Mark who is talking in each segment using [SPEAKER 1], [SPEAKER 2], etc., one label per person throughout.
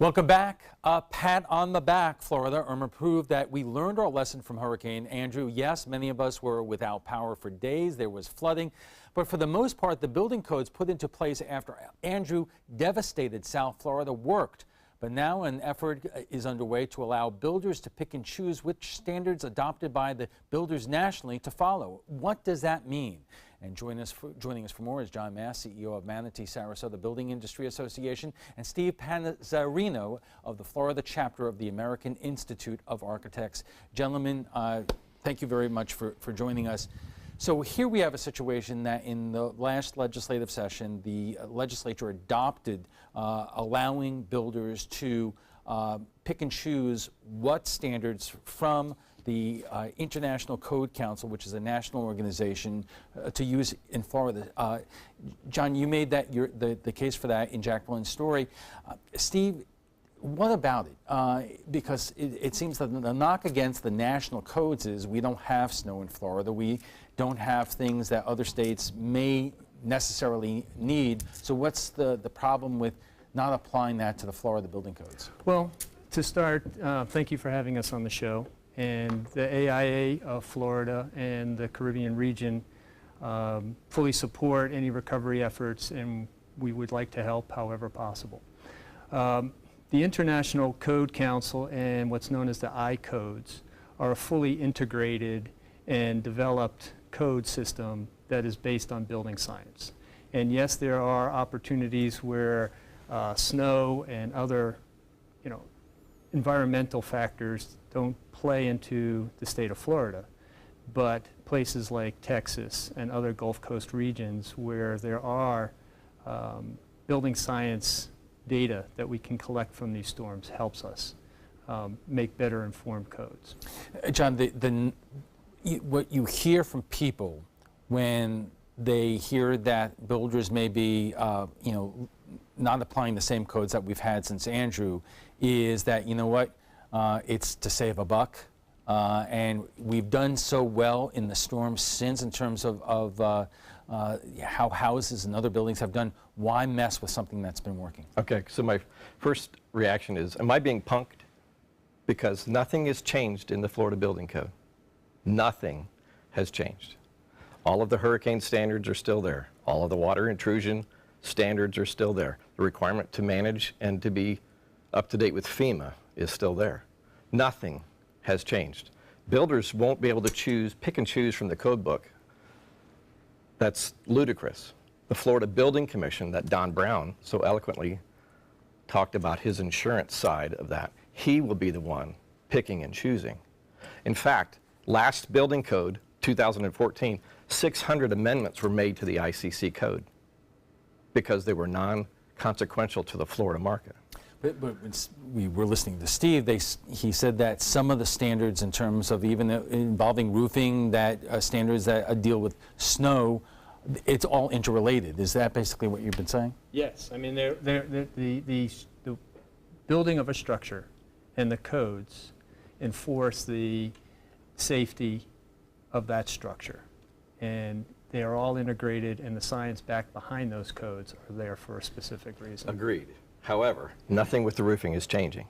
[SPEAKER 1] Welcome back. A pat on the back, Florida. Irma proved that we learned our lesson from Hurricane Andrew. Yes, many of us were without power for days. There was flooding. But for the most part, the building codes put into place after Andrew devastated South Florida worked. But now an effort is underway to allow builders to pick and choose which standards adopted by the builders nationally to follow. What does that mean? And joining us for more is John Mass, CEO of Manatee Sarasota Building Industry Association, and Steve Panzarino of the Florida chapter of the American Institute of Architects. Gentlemen, thank you very much for joining us. So here we have a situation that in the last legislative session, the legislature adopted allowing builders to pick and choose what standards from the International Code Council, which is a national organization, to use in Florida. John, you made that the case for that in Jack Boland's story. Steve, what about it? Because it seems that the knock against the national codes is we don't have snow in Florida. We don't have things that other states may necessarily need. So what's the problem with not applying that to the Florida building codes?
[SPEAKER 2] Well, to start, thank you for having us on the show. And the AIA of Florida and the Caribbean region fully support any recovery efforts, and we would like to help however possible. The International Code Council and what's known as the I-codes are a fully integrated and developed code system that is based on building science. And yes, there are opportunities where snow and other, environmental factors don't play into the state of Florida, but places like Texas and other Gulf Coast regions where there are building science data that we can collect from these storms helps us make better informed codes.
[SPEAKER 1] John, what you hear from people when they hear that builders may be, not applying the same codes that we've had since Andrew is that, it's to save a buck. And we've done so well in the storms since in terms of how houses and other buildings have done. Why mess with something that's been working?
[SPEAKER 3] Okay, so my first reaction is, am I being punked? Because nothing has changed in the Florida Building Code. Nothing has changed. All of the hurricane standards are still there. All of the water intrusion standards are still there. The requirement to manage and to be up to date with FEMA is still there. Nothing has changed. Builders won't be able to pick and choose from the code book. That's ludicrous. The Florida Building Commission that Don Brown so eloquently talked about his insurance side of that, he will be the one picking and choosing. In fact, last building code, 2014, 600 amendments were made to the ICC code because they were non-consequential to the Florida market.
[SPEAKER 1] But when we were listening to Steve, he said that some of the standards in terms of even involving roofing, that standards that deal with snow, it's all interrelated. Is that basically what you've been saying?
[SPEAKER 2] Yes. I mean, the building of a structure and the codes enforce the safety of that structure. And they are all integrated, and the science back behind those codes are there for a specific reason.
[SPEAKER 3] Agreed. However, nothing with the roofing is changing.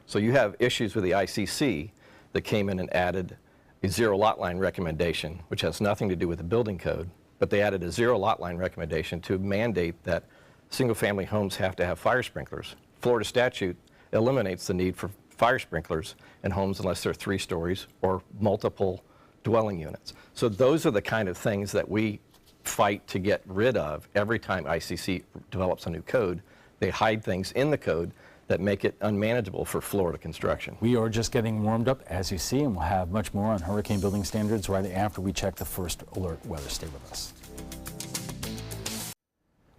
[SPEAKER 3] So you have issues with the ICC that came in and added a zero lot line recommendation, which has nothing to do with the building code, but they added a zero lot line recommendation to mandate that single-family homes have to have fire sprinklers. Florida statute eliminates the need for fire sprinklers in homes unless they're 3 stories or multiple dwelling units. So those are the kind of things that we fight to get rid of every time ICC develops a new code. They hide things in the code that make it unmanageable for Florida construction.
[SPEAKER 1] We are just getting warmed up, as you see, and we'll have much more on hurricane building standards right after we check the first alert weather. Stay with us.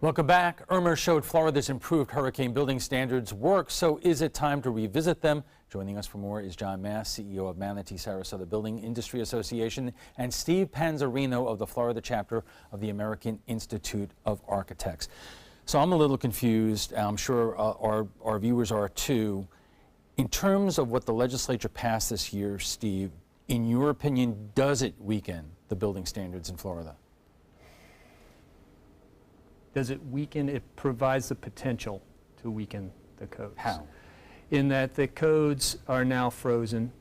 [SPEAKER 1] Welcome back. Irma showed Florida's improved hurricane building standards work, so is it time to revisit them? Joining us for more is John Mass, CEO of Manatee Sarasota Building Industry Association, and Steve Panzarino of the Florida chapter of the American Institute of Architects. So I'm a little confused, and I'm sure our viewers are too. In terms of what the legislature passed this year, Steve, in your opinion, does it weaken the building standards in Florida?
[SPEAKER 2] Does it weaken? It provides the potential to weaken the codes.
[SPEAKER 1] How?
[SPEAKER 2] In that the codes are now frozen,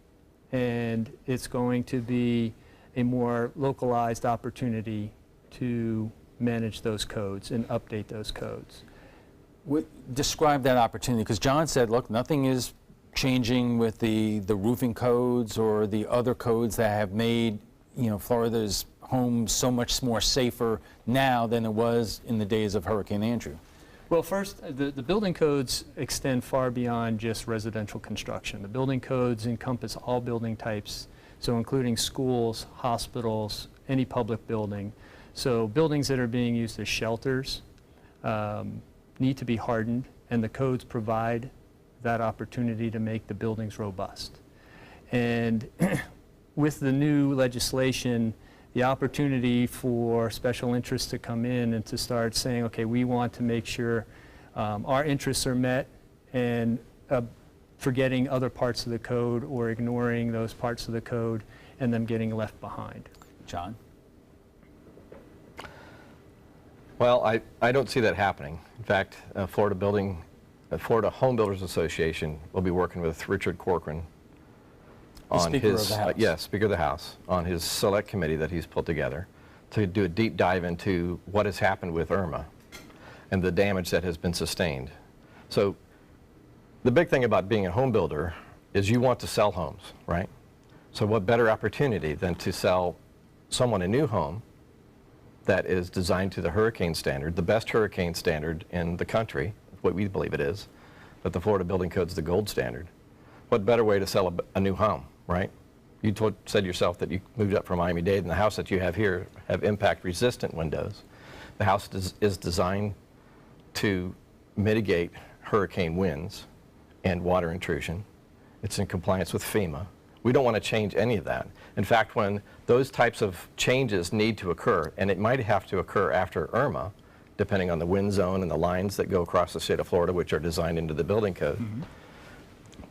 [SPEAKER 2] and it's going to be a more localized opportunity to manage those codes and update those codes.
[SPEAKER 1] Describe that opportunity, because John said, look, nothing is changing with the roofing codes or the other codes that have made, Florida's homes so much more safer now than it was in the days of Hurricane Andrew.
[SPEAKER 2] Well, first, the building codes extend far beyond just residential construction. The building codes encompass all building types, so including schools, hospitals, any public building. So buildings that are being used as shelters need to be hardened, and the codes provide that opportunity to make the buildings robust. And with the new legislation, the opportunity for special interests to come in and to start saying, okay, we want to make sure our interests are met, and forgetting other parts of the code or ignoring those parts of the code and them getting left behind.
[SPEAKER 1] John?
[SPEAKER 3] Well, I don't see that happening. In fact, Florida Home Builders Association will be working with Richard Corcoran on
[SPEAKER 1] Speaker of the House.
[SPEAKER 3] Yes, Speaker of the House, on his select committee that he's put together to do a deep dive into what has happened with Irma and the damage that has been sustained. So the big thing about being a home builder is you want to sell homes, right? So what better opportunity than to sell someone a new home that is designed to the hurricane standard, the best hurricane standard in the country, what we believe it is, but the Florida Building Code is the gold standard. What better way to sell a new home, right? You said yourself that you moved up from Miami-Dade, and the house that you have here have impact-resistant windows. The house is designed to mitigate hurricane winds and water intrusion. It's in compliance with FEMA. We don't want to change any of that. In fact, when those types of changes need to occur, and it might have to occur after Irma, depending on the wind zone and the lines that go across the state of Florida, which are designed into the building code,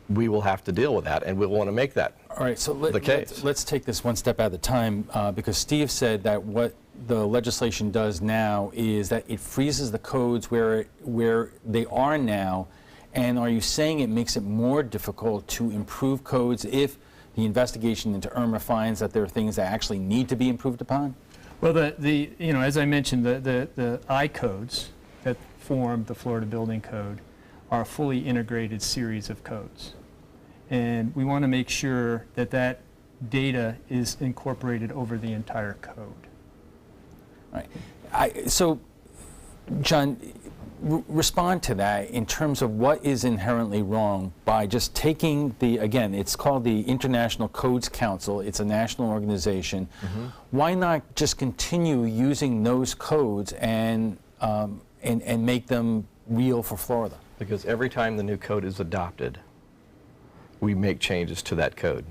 [SPEAKER 3] we will have to deal with that, and we'll want to make that
[SPEAKER 1] All right, so
[SPEAKER 3] the case.
[SPEAKER 1] let's take this one step at a time, because Steve said that what the legislation does now is that it freezes the codes where they are now. And are you saying it makes it more difficult to improve codes if the investigation into Irma finds that there are things that actually need to be improved upon?
[SPEAKER 2] Well, as I mentioned, the I codes that form the Florida Building Code are a fully integrated series of codes. And we want to make sure that that data is incorporated over the entire code.
[SPEAKER 1] Right. So, John, respond to that in terms of what is inherently wrong by just taking again, it's called the International Codes Council. It's a national organization. Why not just continue using those codes and make them real for Florida?
[SPEAKER 3] Because every time the new code is adopted, we make changes to that code.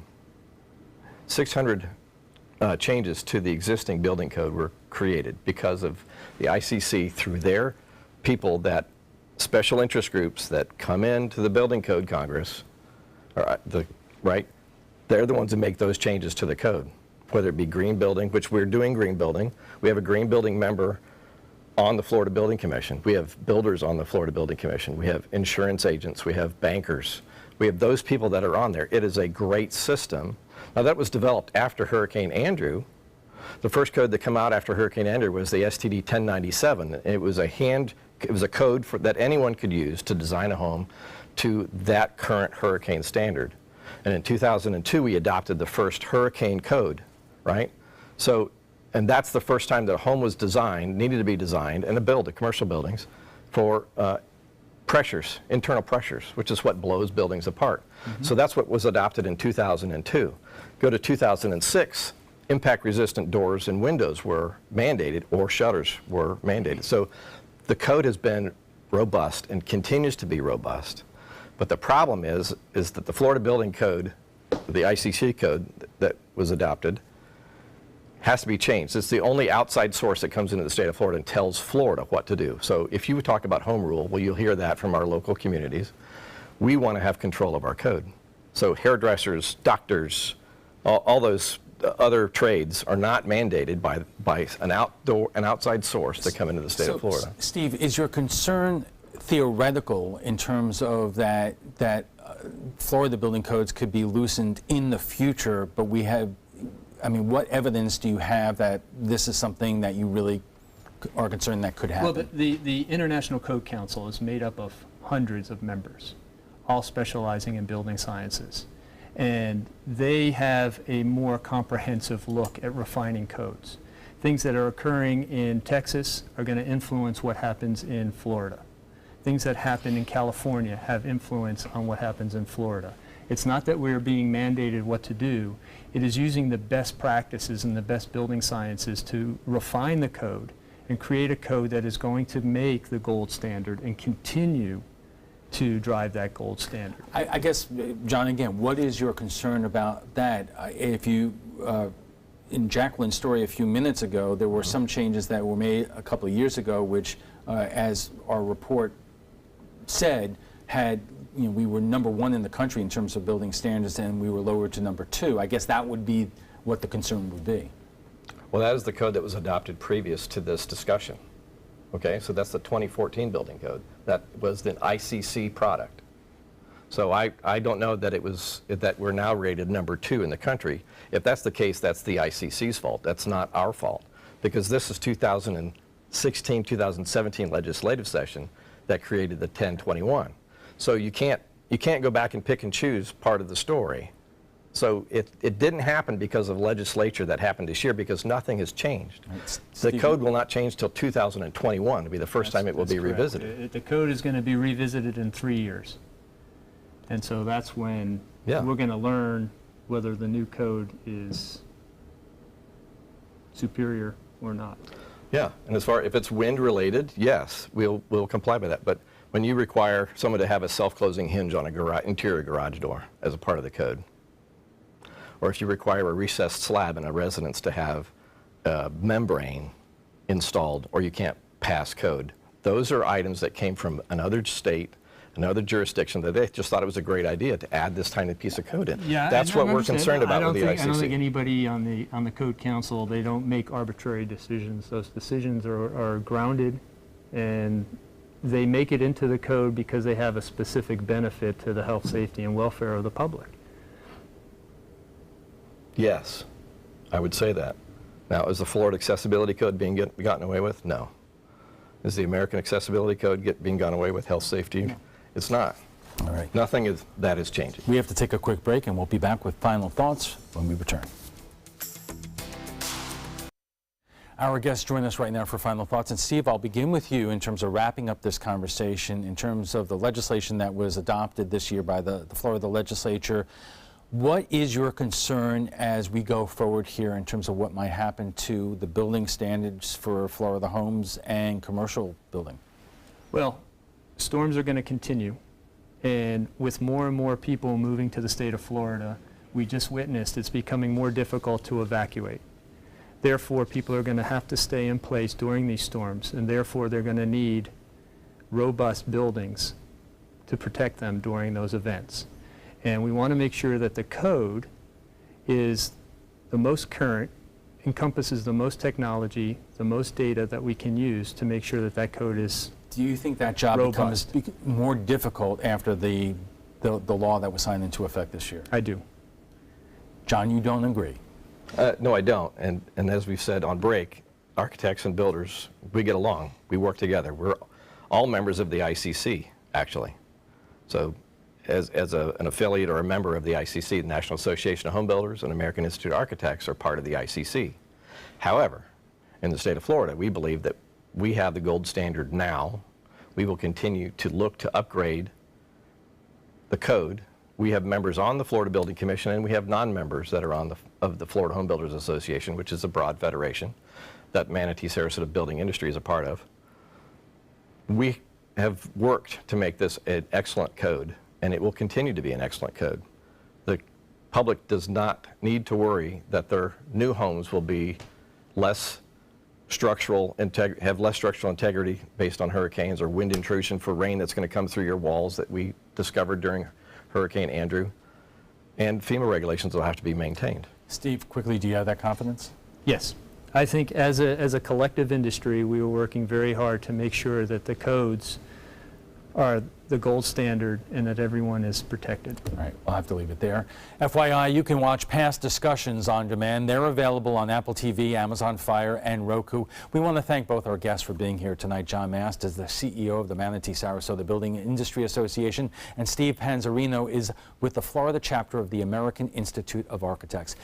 [SPEAKER 3] 600 changes to the existing building code were created because of the ICC, through their people, that special interest groups that come into the Building Code Congress, right? They're the ones that make those changes to the code, whether it be green building, which we're doing green building. We have a green building member on the Florida Building Commission. We have builders on the Florida Building Commission. We have insurance agents. We have bankers. We have those people that are on there. It is a great system. Now, that was developed after Hurricane Andrew. The first code that came out after Hurricane Andrew was the STD 1097. It was a code that anyone could use to design a home to that current hurricane standard. And in 2002, we adopted the first hurricane code, right? So, and that's the first time that a home was designed, needed to be designed, and commercial buildings, for pressures, internal pressures, which is what blows buildings apart. So that's what was adopted in 2002. Go to 2006, impact-resistant doors and windows were mandated, or shutters were mandated. So the code has been robust and continues to be robust. But the problem is that the Florida Building Code, the ICC code that was adopted, has to be changed. It's the only outside source that comes into the state of Florida and tells Florida what to do. So if you talk about home rule, well, you'll hear that from our local communities. We want to have control of our code. So hairdressers, doctors, all those other trades are not mandated by an outside source to come into the state of Florida.
[SPEAKER 1] Steve, is your concern theoretical in terms of that Florida building codes could be loosened in the future, but we have, I mean, what evidence do you have that this is something that you really are concerned that could happen?
[SPEAKER 2] Well, the International Code Council is made up of hundreds of members, all specializing in building sciences. And they have a more comprehensive look at refining codes. Things that are occurring in Texas are going to influence what happens in Florida. Things that happen in California have influence on what happens in Florida. It's not that we're being mandated what to do. It is using the best practices and the best building sciences to refine the code and create a code that is going to make the gold standard and continue to drive that gold standard.
[SPEAKER 1] I guess, John, again, what is your concern about that? If you, in Jacqueline's story a few minutes ago, there were some changes that were made a couple of years ago, which, as our report said, had, you know, we were #1 in the country in terms of building standards, and we were lowered to #2. I guess that would be what the concern would be.
[SPEAKER 3] Well, that is the code that was adopted previous to this discussion. Okay, so that's the 2014 building code. That was the ICC product. So I don't know that it was, that we're now rated #2 in the country. If that's the case, that's the ICC's fault. That's not our fault, because this is 2016, 2017 legislative session that created the 1021. So you can't go back and pick and choose part of the story. So it didn't happen because of legislature that happened this year, because nothing has changed. The code will not change till 2021 to be the first time it will be revisited.
[SPEAKER 2] The code is going to be revisited in 3 years. And so that's when we're going to learn whether the new code is superior or not.
[SPEAKER 3] Yeah, and as far if it's wind related, yes, we'll comply with that. But when you require someone to have a self-closing hinge on a interior garage door as a part of the code, or if you require a recessed slab in a residence to have a membrane installed, or you can't pass code, those are items that came from another state, another jurisdiction, that they just thought it was a great idea to add this tiny piece of code in.
[SPEAKER 2] Yeah,
[SPEAKER 3] that's what we're concerned about with the ICC.
[SPEAKER 2] I don't think anybody on the Code Council, they don't make arbitrary decisions. Those decisions are grounded, and they make it into the code because they have a specific benefit to the health, safety, and welfare of the public.
[SPEAKER 3] Yes, I would say that. Now, is the Florida Accessibility Code being gotten away with? No. Is the American Accessibility Code being gone away with, health, safety? No. It's not.
[SPEAKER 1] All right.
[SPEAKER 3] Nothing is changing.
[SPEAKER 1] We have to take a quick break, and we'll be back with final thoughts when we return. Our guests join us right now for final thoughts. And Steve, I'll begin with you in terms of wrapping up this conversation, in terms of the legislation that was adopted this year by the Florida legislature. What is your concern as we go forward here in terms of what might happen to the building standards for Florida homes and commercial building?
[SPEAKER 2] Well, storms are going to continue, and with more and more people moving to the state of Florida, we just witnessed it's becoming more difficult to evacuate. Therefore, people are going to have to stay in place during these storms, and therefore they're going to need robust buildings to protect them during those events. And we want to make sure that the code is the most current, encompasses the most technology, the most data that we can use to make sure that that code is
[SPEAKER 1] Do you think that job becomes more difficult after the law that was signed into effect this year?
[SPEAKER 2] I do.
[SPEAKER 1] John, you don't agree?
[SPEAKER 3] No, I don't. And as we've said on break, architects and builders, we get along. We work together. We're all members of the ICC, actually. So as an affiliate or a member of the ICC, the National Association of Home Builders and American Institute of Architects are part of the ICC. However, in the state of Florida, we believe that we have the gold standard now. We will continue to look to upgrade the code. We have members on the Florida Building Commission, and we have non-members that are of the Florida Home Builders Association, which is a broad federation that Manatee Sarasota Building Industry is a part of. We have worked to make this an excellent code, and it will continue to be an excellent code. The public does not need to worry that their new homes will be less have less structural integrity based on hurricanes or wind intrusion for rain that's going to come through your walls that we discovered during Hurricane Andrew. And FEMA regulations will have to be maintained.
[SPEAKER 1] Steve, quickly, do you have that confidence?
[SPEAKER 2] Yes. I think as a collective industry, we were working very hard to make sure that the codes are the gold standard and that everyone is protected.
[SPEAKER 1] All right, we'll have to leave it there. FYI, you can watch past discussions on demand. They're available on Apple TV, Amazon Fire, and Roku. We want to thank both our guests for being here tonight. John Mast is the CEO of the Manatee Sarasota Building Industry Association, and Steve Panzarino is with the Florida chapter of the American Institute of Architects.